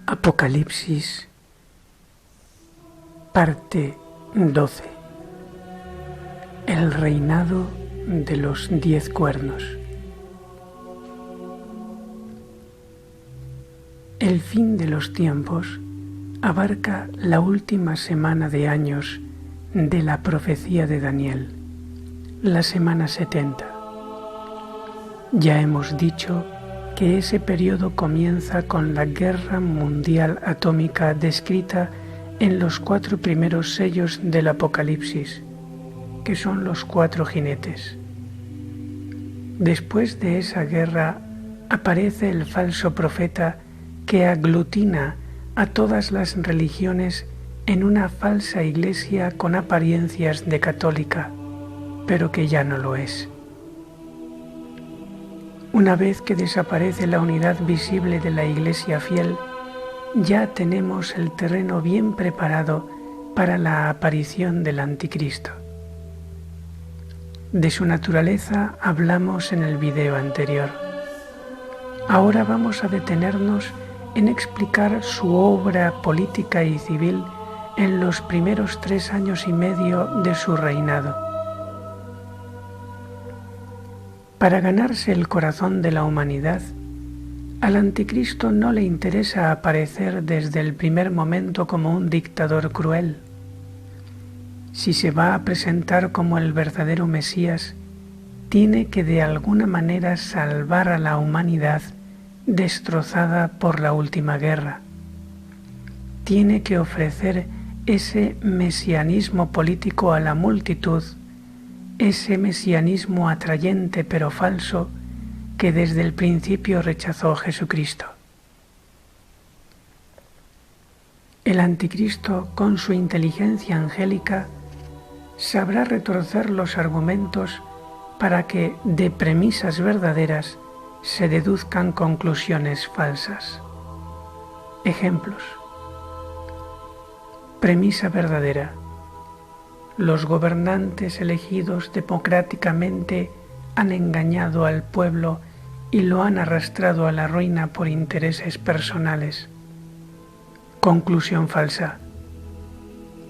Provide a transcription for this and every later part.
Apocalipsis, parte 12. El reinado de los 10 cuernos. El fin de los tiempos abarca la última semana de años de la profecía de Daniel, la semana 70. Ya hemos dicho que ese periodo comienza con la guerra mundial atómica descrita en los 4 primeros sellos del Apocalipsis, que son los 4 jinetes. Después de esa guerra aparece el falso profeta que aglutina a todas las religiones en una falsa iglesia con apariencias de católica, pero que ya no lo es. Una vez que desaparece la unidad visible de la Iglesia fiel, ya tenemos el terreno bien preparado para la aparición del Anticristo. De su naturaleza hablamos en el video anterior. Ahora vamos a detenernos en explicar su obra política y civil en los primeros 3 años y medio de su reinado. Para ganarse el corazón de la humanidad, al Anticristo no le interesa aparecer desde el primer momento como un dictador cruel. Si se va a presentar como el verdadero Mesías, tiene que de alguna manera salvar a la humanidad destrozada por la última guerra. Tiene que ofrecer ese mesianismo político a la multitud, ese mesianismo atrayente pero falso que desde el principio rechazó Jesucristo. El Anticristo, con su inteligencia angélica, sabrá retorcer los argumentos para que de premisas verdaderas se deduzcan conclusiones falsas. Ejemplos. Premisa verdadera. Los gobernantes elegidos democráticamente han engañado al pueblo y lo han arrastrado a la ruina por intereses personales. Conclusión falsa.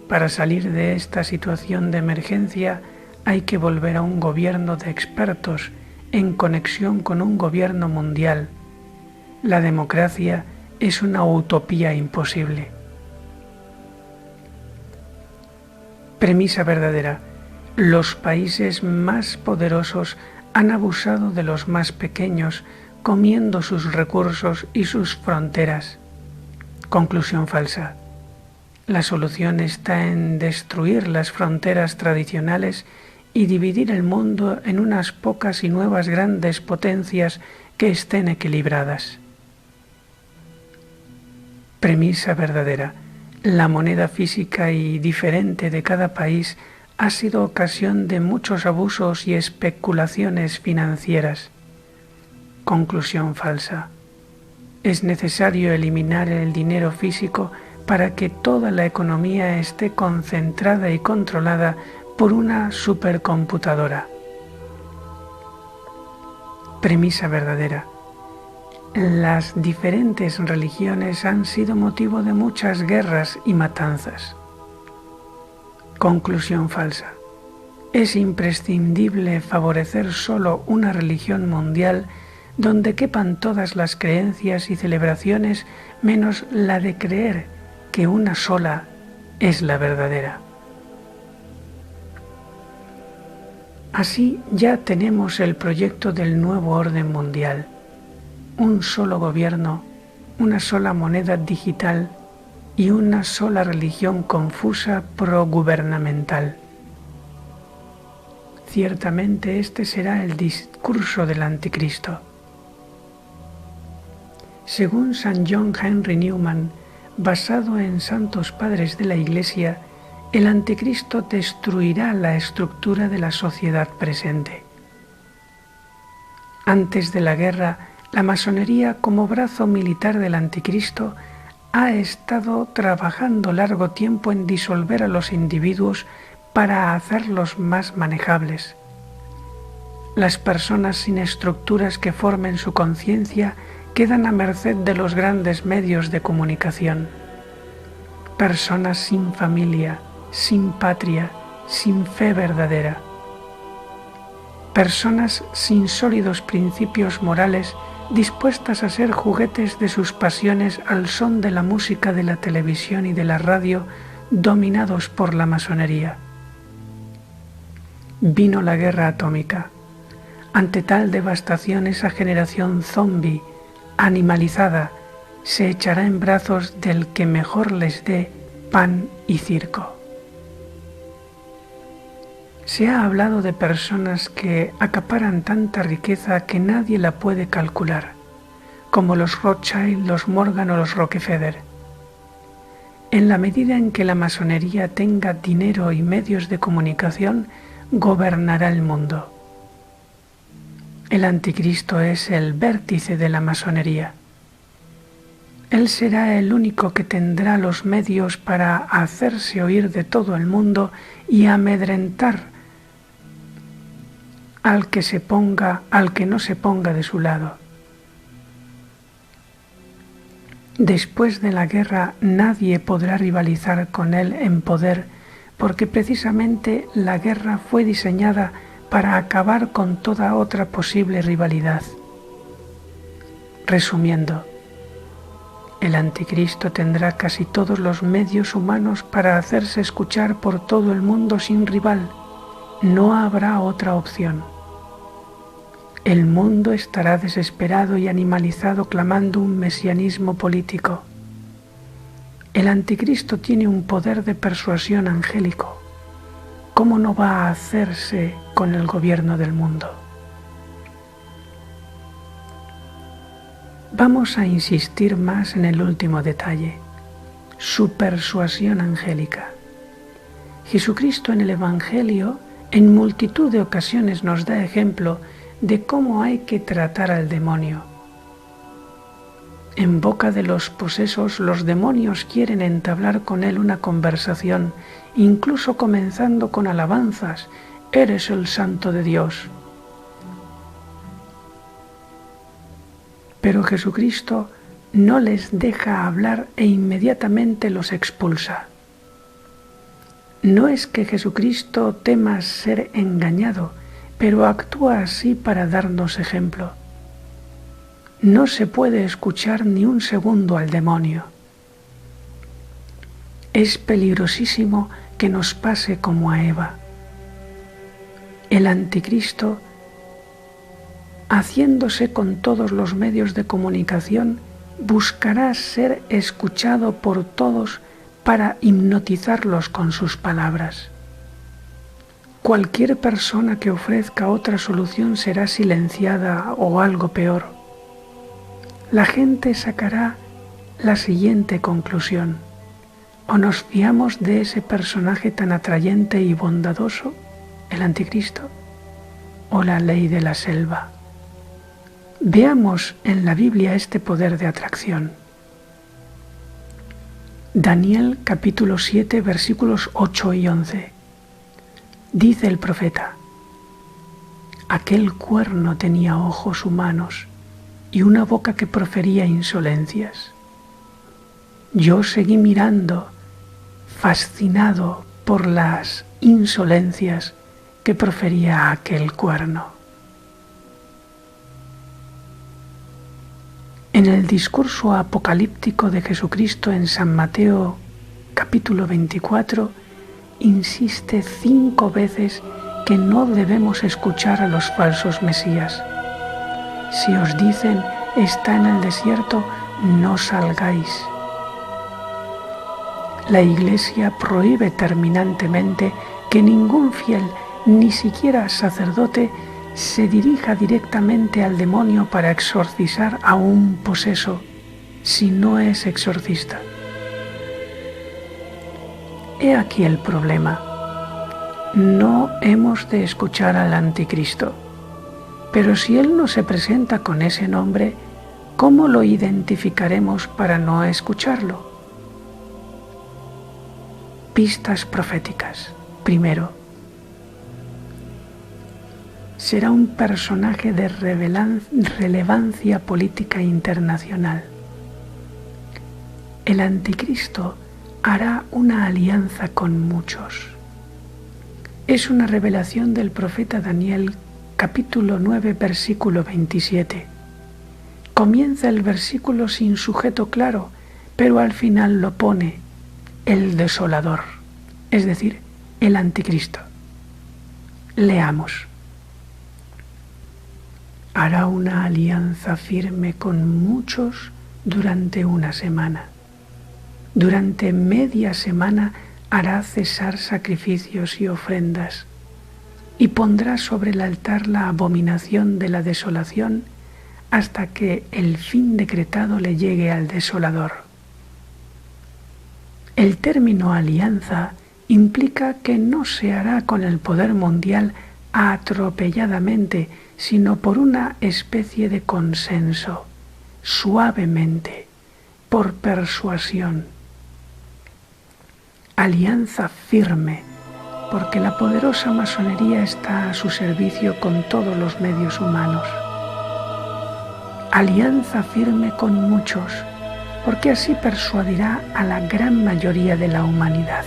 Para salir de esta situación de emergencia hay que volver a un gobierno de expertos en conexión con un gobierno mundial. La democracia es una utopía imposible. Premisa verdadera. Los países más poderosos han abusado de los más pequeños, comiendo sus recursos y sus fronteras. Conclusión falsa. La solución está en destruir las fronteras tradicionales y dividir el mundo en unas pocas y nuevas grandes potencias que estén equilibradas. Premisa verdadera. La moneda física y diferente de cada país ha sido ocasión de muchos abusos y especulaciones financieras. Conclusión falsa. Es necesario eliminar el dinero físico para que toda la economía esté concentrada y controlada por una supercomputadora. Premisa verdadera. Las diferentes religiones han sido motivo de muchas guerras y matanzas. Conclusión falsa. Es imprescindible favorecer solo una religión mundial donde quepan todas las creencias y celebraciones menos la de creer que una sola es la verdadera. Así ya tenemos el proyecto del nuevo orden mundial. Un solo gobierno, una sola moneda digital y una sola religión confusa progubernamental. Ciertamente este será el discurso del Anticristo. Según San John Henry Newman, basado en santos padres de la Iglesia, el Anticristo destruirá la estructura de la sociedad presente. Antes de la guerra, la masonería, como brazo militar del Anticristo, ha estado trabajando largo tiempo en disolver a los individuos para hacerlos más manejables. Las personas sin estructuras que formen su conciencia quedan a merced de los grandes medios de comunicación. Personas sin familia, sin patria, sin fe verdadera. Personas sin sólidos principios morales dispuestas a ser juguetes de sus pasiones al son de la música de la televisión y de la radio, dominados por la masonería. Vino la guerra atómica. Ante tal devastación, esa generación zombie, animalizada, se echará en brazos del que mejor les dé pan y circo. Se ha hablado de personas que acaparan tanta riqueza que nadie la puede calcular, como los Rothschild, los Morgan o los Rockefeller. En la medida en que la masonería tenga dinero y medios de comunicación, gobernará el mundo. El anticristo es el vértice de la masonería. Él será el único que tendrá los medios para hacerse oír de todo el mundo y amedrentar al que no se ponga de su lado. Después de la guerra nadie podrá rivalizar con él en poder, porque precisamente la guerra fue diseñada para acabar con toda otra posible rivalidad. Resumiendo, el anticristo tendrá casi todos los medios humanos para hacerse escuchar por todo el mundo sin rival. No habrá otra opción. El mundo estará desesperado y animalizado clamando un mesianismo político. El anticristo tiene un poder de persuasión angélico. ¿Cómo no va a hacerse con el gobierno del mundo? Vamos a insistir más en el último detalle, su persuasión angélica. Jesucristo en el Evangelio en multitud de ocasiones nos da ejemplo de cómo hay que tratar al demonio. En boca de los posesos, los demonios quieren entablar con él una conversación, incluso comenzando con alabanzas: «Eres el Santo de Dios». Pero Jesucristo no les deja hablar e inmediatamente los expulsa. No es que Jesucristo tema ser engañado, pero actúa así para darnos ejemplo. No se puede escuchar ni un segundo al demonio. Es peligrosísimo que nos pase como a Eva. El anticristo, haciéndose con todos los medios de comunicación, buscará ser escuchado por todos para hipnotizarlos con sus palabras. Cualquier persona que ofrezca otra solución será silenciada o algo peor. La gente sacará la siguiente conclusión: o nos fiamos de ese personaje tan atrayente y bondadoso, el anticristo, o la ley de la selva. Veamos en la Biblia este poder de atracción. Daniel capítulo 7 versículos 8 y 11. Dice el profeta: aquel cuerno tenía ojos humanos y una boca que profería insolencias. Yo seguí mirando, fascinado por las insolencias que profería aquel cuerno. En el discurso apocalíptico de Jesucristo en San Mateo capítulo 24, insiste 5 veces que no debemos escuchar a los falsos mesías. Si os dicen está en el desierto, no salgáis. La Iglesia prohíbe terminantemente que ningún fiel, ni siquiera sacerdote, se dirija directamente al demonio para exorcizar a un poseso, si no es exorcista. He aquí el problema. No hemos de escuchar al anticristo, pero si él no se presenta con ese nombre, ¿cómo lo identificaremos para no escucharlo? Pistas proféticas. Primero, será un personaje de relevancia política internacional. El anticristo hará una alianza con muchos. Es una revelación del profeta Daniel, capítulo 9, versículo 27. Comienza el versículo sin sujeto claro, pero al final lo pone el desolador, es decir, el anticristo. Leamos. Hará una alianza firme con muchos durante una semana. Durante media semana hará cesar sacrificios y ofrendas, y pondrá sobre el altar la abominación de la desolación hasta que el fin decretado le llegue al desolador. El término alianza implica que no se hará con el poder mundial atropelladamente, sino por una especie de consenso, suavemente, por persuasión. Alianza firme, porque la poderosa masonería está a su servicio con todos los medios humanos. Alianza firme con muchos, porque así persuadirá a la gran mayoría de la humanidad.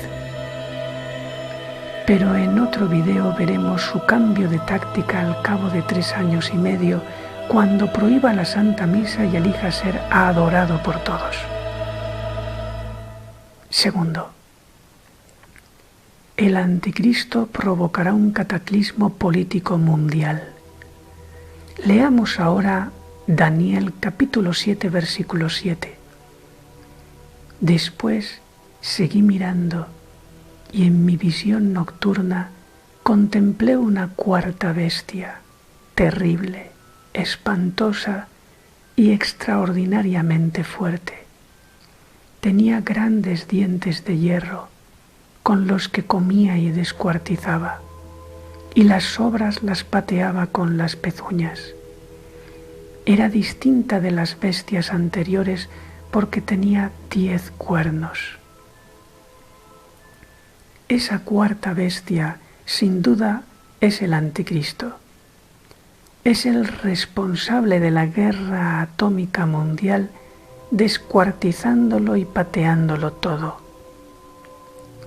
Pero en otro video veremos su cambio de táctica al cabo de 3 años y medio, cuando prohíba la Santa Misa y elija ser adorado por todos. Segundo, el anticristo provocará un cataclismo político mundial. Leamos ahora Daniel capítulo 7, versículo 7. Después seguí mirando y en mi visión nocturna contemplé una cuarta bestia, terrible, espantosa y extraordinariamente fuerte. Tenía grandes dientes de hierro, con los que comía y descuartizaba, y las sobras las pateaba con las pezuñas. Era distinta de las bestias anteriores porque tenía 10 cuernos. Esa cuarta bestia, sin duda, es el anticristo. Es el responsable de la guerra atómica mundial, descuartizándolo y pateándolo todo.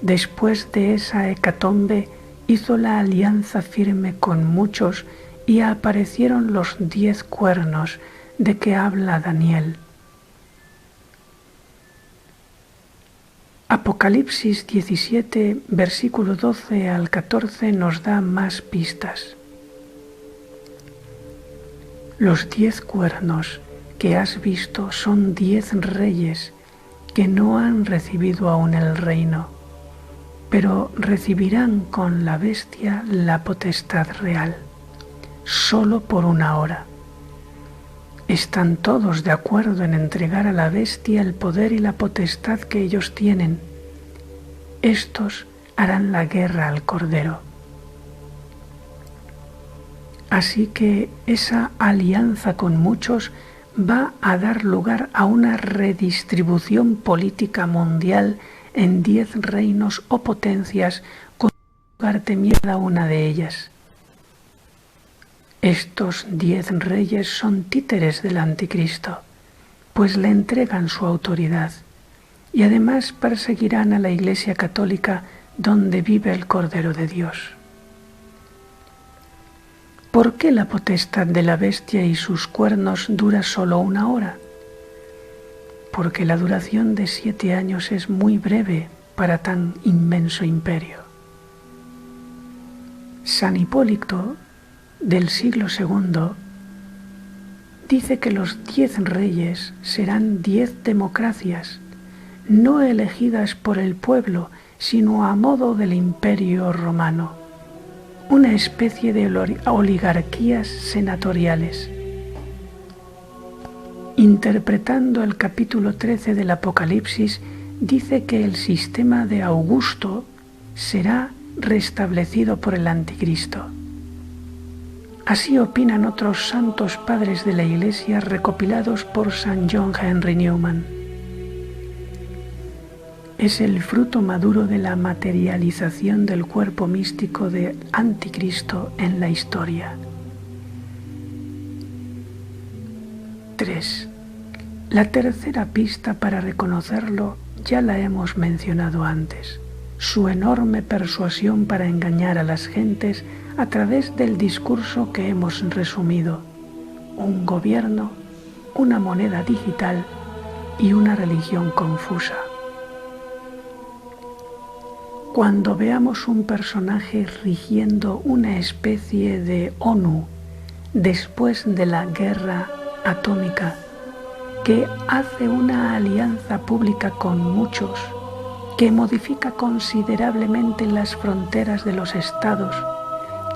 Después de esa hecatombe hizo la alianza firme con muchos y aparecieron los 10 cuernos de que habla Daniel. Apocalipsis 17, versículo 12 al 14 nos da más pistas. Los 10 cuernos que has visto son 10 reyes que no han recibido aún el reino, pero recibirán con la bestia la potestad real, solo por 1 hora. Están todos de acuerdo en entregar a la bestia el poder y la potestad que ellos tienen. Estos harán la guerra al Cordero. Así que esa alianza con muchos va a dar lugar a una redistribución política mundial en 10 reinos o potencias con lugar temida una de ellas. Estos 10 reyes son títeres del anticristo, pues le entregan su autoridad y además perseguirán a la Iglesia Católica donde vive el Cordero de Dios. ¿Por qué la potestad de la bestia y sus cuernos dura solo 1 hora? Porque la duración de 7 años es muy breve para tan inmenso imperio. San Hipólito, del siglo II, dice que los 10 reyes serán 10 democracias, no elegidas por el pueblo, sino a modo del imperio romano, una especie de oligarquías senatoriales. Interpretando el capítulo 13 del Apocalipsis, dice que el sistema de Augusto será restablecido por el anticristo. Así opinan otros santos padres de la Iglesia recopilados por San John Henry Newman. Es el fruto maduro de la materialización del cuerpo místico del anticristo en la historia. 3. La tercera pista para reconocerlo ya la hemos mencionado antes: su enorme persuasión para engañar a las gentes a través del discurso que hemos resumido: un gobierno, una moneda digital y una religión confusa. Cuando veamos un personaje rigiendo una especie de ONU después de la guerra atómica, que hace una alianza pública con muchos, que modifica considerablemente las fronteras de los estados,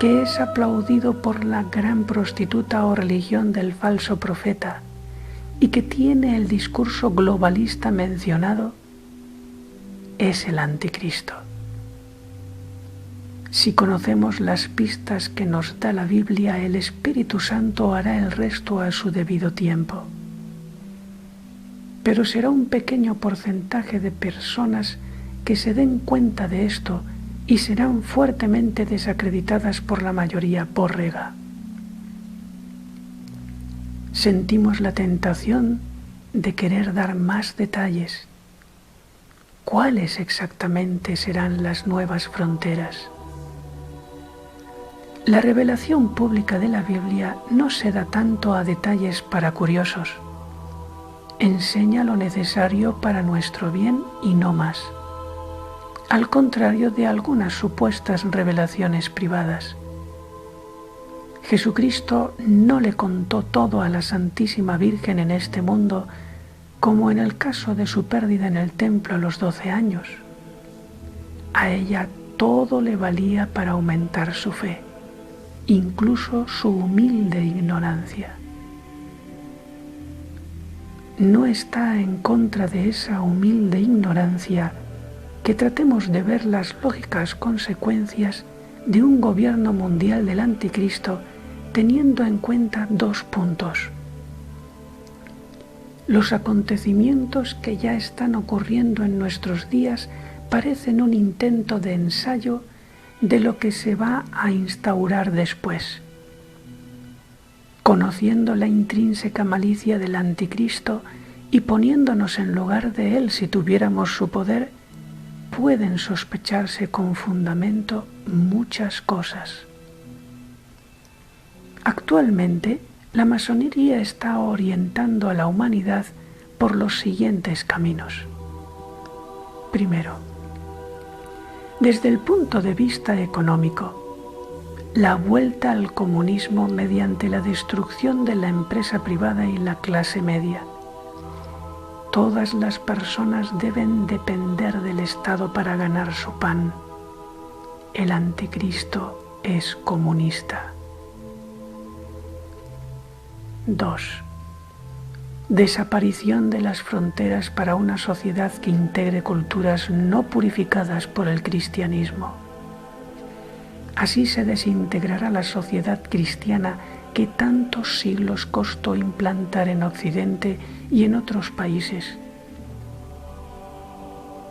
que es aplaudido por la gran prostituta o religión del falso profeta, y que tiene el discurso globalista mencionado, es el anticristo. Si conocemos las pistas que nos da la Biblia, el Espíritu Santo hará el resto a su debido tiempo. Pero será un pequeño porcentaje de personas que se den cuenta de esto y serán fuertemente desacreditadas por la mayoría bórrega. Sentimos la tentación de querer dar más detalles. ¿Cuáles exactamente serán las nuevas fronteras? La revelación pública de la Biblia no se da tanto a detalles para curiosos. Enseña lo necesario para nuestro bien y no más, al contrario de algunas supuestas revelaciones privadas. Jesucristo no le contó todo a la Santísima Virgen en este mundo, como en el caso de su pérdida en el templo a los 12 años. A ella todo le valía para aumentar su fe, incluso su humilde ignorancia. No está en contra de esa humilde ignorancia que tratemos de ver las lógicas consecuencias de un gobierno mundial del anticristo teniendo en cuenta 2 puntos. Los acontecimientos que ya están ocurriendo en nuestros días parecen un intento de ensayo de lo que se va a instaurar después. Conociendo la intrínseca malicia del anticristo y poniéndonos en lugar de él si tuviéramos su poder, pueden sospecharse con fundamento muchas cosas. Actualmente, la masonería está orientando a la humanidad por los siguientes caminos. Primero, desde el punto de vista económico, la vuelta al comunismo mediante la destrucción de la empresa privada y la clase media. Todas las personas deben depender del Estado para ganar su pan. El anticristo es comunista. 2. Desaparición de las fronteras para una sociedad que integre culturas no purificadas por el cristianismo. Así se desintegrará la sociedad cristiana que tantos siglos costó implantar en Occidente y en otros países.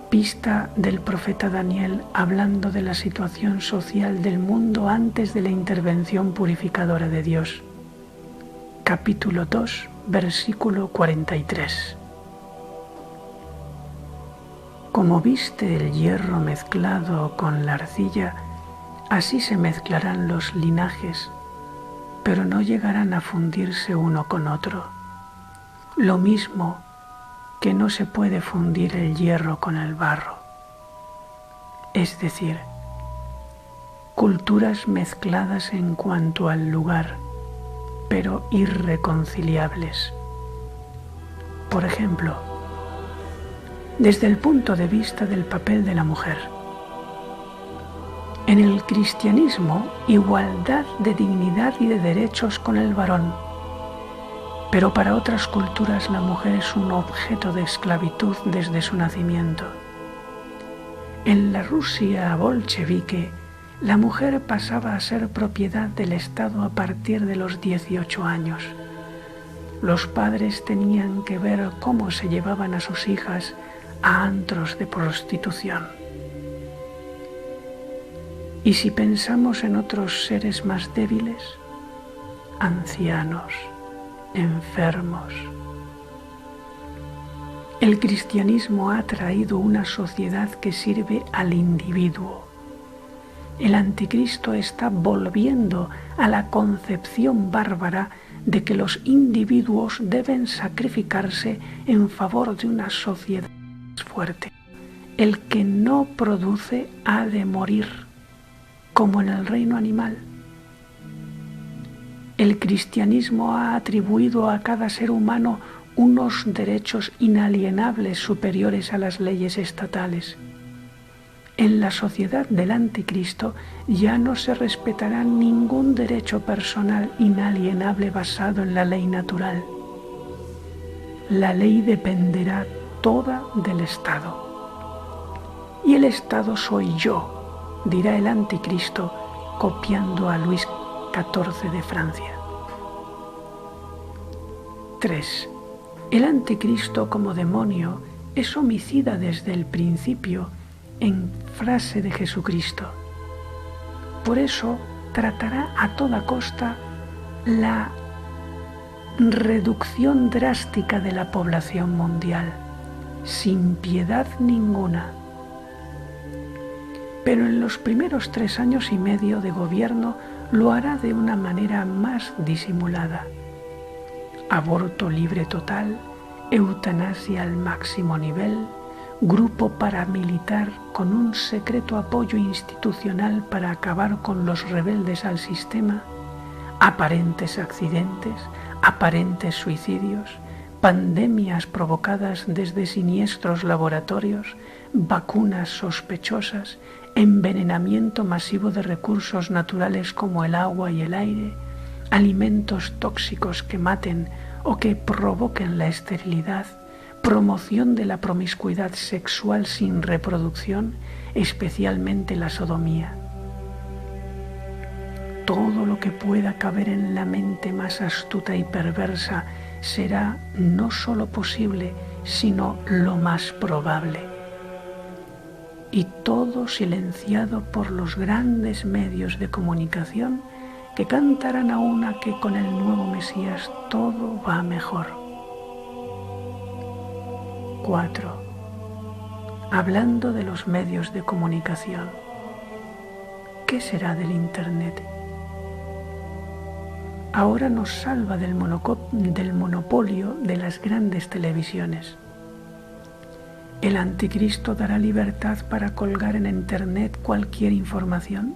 Pista del profeta Daniel hablando de la situación social del mundo antes de la intervención purificadora de Dios. Capítulo 2, versículo 43. Como viste el hierro mezclado con la arcilla, así se mezclarán los linajes, pero no llegarán a fundirse uno con otro. Lo mismo que no se puede fundir el hierro con el barro. Es decir, culturas mezcladas en cuanto al lugar, pero irreconciliables. Por ejemplo, desde el punto de vista del papel de la mujer. En el cristianismo, igualdad de dignidad y de derechos con el varón, pero para otras culturas la mujer es un objeto de esclavitud desde su nacimiento. En la Rusia bolchevique, la mujer pasaba a ser propiedad del Estado a partir de los 18 años. Los padres tenían que ver cómo se llevaban a sus hijas a antros de prostitución. Y si pensamos en otros seres más débiles, ancianos, enfermos. El cristianismo ha traído una sociedad que sirve al individuo. El anticristo está volviendo a la concepción bárbara de que los individuos deben sacrificarse en favor de una sociedad más fuerte. El que no produce ha de morir, como en el reino animal. El cristianismo ha atribuido a cada ser humano unos derechos inalienables superiores a las leyes estatales. En la sociedad del anticristo ya no se respetará ningún derecho personal inalienable basado en la ley natural. La ley dependerá toda del Estado. Y el Estado soy yo, dirá el anticristo, copiando a Luis XIV de Francia. 3. El anticristo como demonio es homicida desde el principio, en frase de Jesucristo. Por eso tratará a toda costa la reducción drástica de la población mundial, sin piedad ninguna. Pero en los primeros 3 años y medio de gobierno lo hará de una manera más disimulada. Aborto libre total, eutanasia al máximo nivel, grupo paramilitar con un secreto apoyo institucional para acabar con los rebeldes al sistema, aparentes accidentes, aparentes suicidios, pandemias provocadas desde siniestros laboratorios, vacunas sospechosas, envenenamiento masivo de recursos naturales como el agua y el aire, alimentos tóxicos que maten o que provoquen la esterilidad, promoción de la promiscuidad sexual sin reproducción, especialmente la sodomía. Todo lo que pueda caber en la mente más astuta y perversa será no solo posible, sino lo más probable. Y todo silenciado por los grandes medios de comunicación que cantarán a una que con el nuevo Mesías todo va mejor. 4. Hablando de los medios de comunicación, ¿qué será del Internet? Ahora nos salva del monopolio de las grandes televisiones. ¿El anticristo dará libertad para colgar en Internet cualquier información?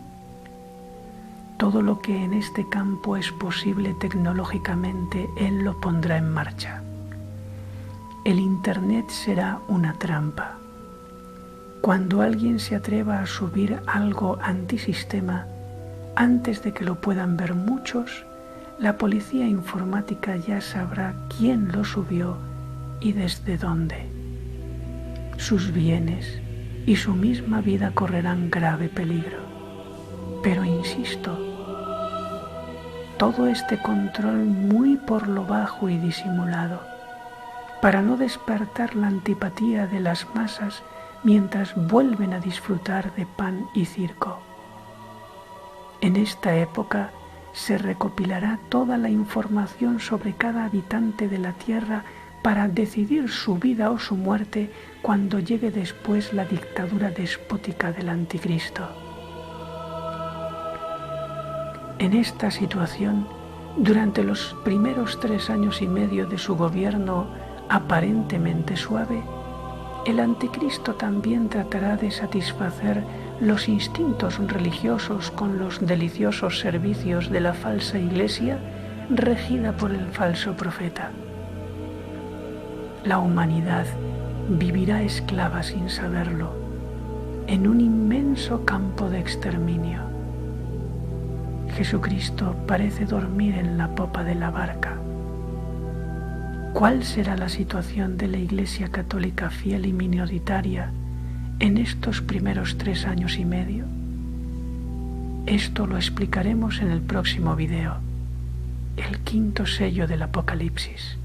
Todo lo que en este campo es posible tecnológicamente, Él lo pondrá en marcha. El Internet será una trampa. Cuando alguien se atreva a subir algo antisistema, antes de que lo puedan ver muchos, la policía informática ya sabrá quién lo subió y desde dónde. Sus bienes y su misma vida correrán grave peligro. Pero insisto, todo este control muy por lo bajo y disimulado, para no despertar la antipatía de las masas mientras vuelven a disfrutar de pan y circo. En esta época se recopilará toda la información sobre cada habitante de la Tierra para decidir su vida o su muerte cuando llegue después la dictadura despótica del Anticristo. En esta situación, durante los primeros 3 años y medio de su gobierno aparentemente suave, el Anticristo también tratará de satisfacer los instintos religiosos con los deliciosos servicios de la falsa iglesia regida por el falso profeta. La humanidad vivirá esclava sin saberlo, en un inmenso campo de exterminio. Jesucristo parece dormir en la popa de la barca. ¿Cuál será la situación de la Iglesia Católica fiel y minoritaria en estos primeros 3 años y medio? Esto lo explicaremos en el próximo video, el 5.º sello del Apocalipsis.